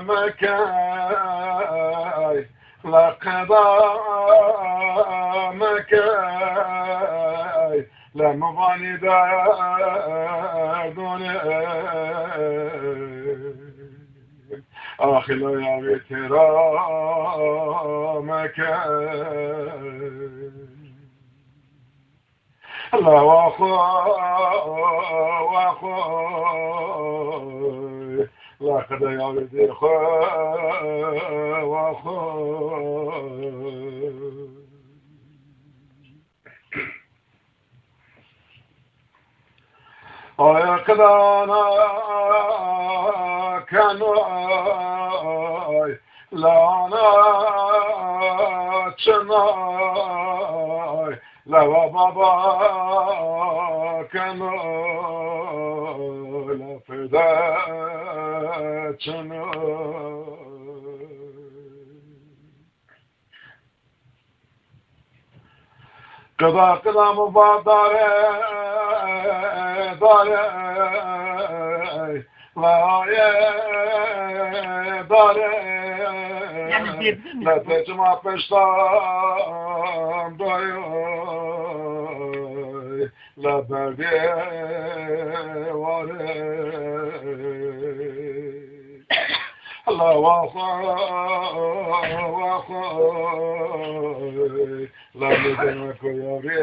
مكاي لقدامكاي لمضاني دوني آخي يا بترامك لا واخوي لقد يا بدي واخوي أيقظنا كناي لانا تشناي لا بابا كناي لا فدا تشناي قضا مبادرة داري لا داري لا تجمع پشتام داري لا بردي واري لا واخوي لا بدنك يا بي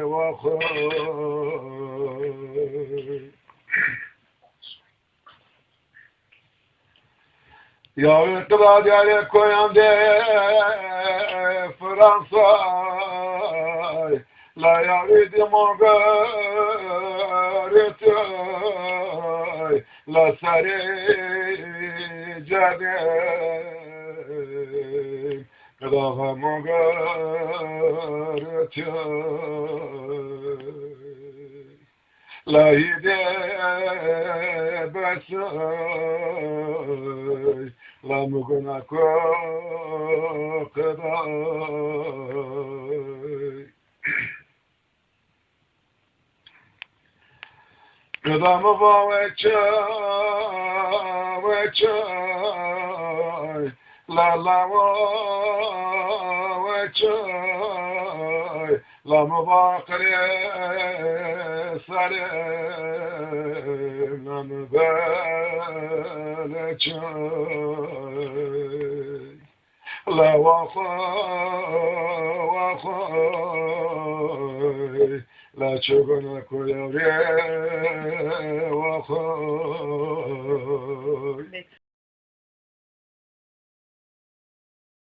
واخوي يا اقراد يا كويان دي فرنسا لا يريد مغارتي لا سري جدي قضاها مغارتي لا يدي بس لا مغنى قضاي قضا مباوچاي لا لا وچاي لا مباقري سرين لا مبالچاي لا واخوي لا تشغلك يا واخوي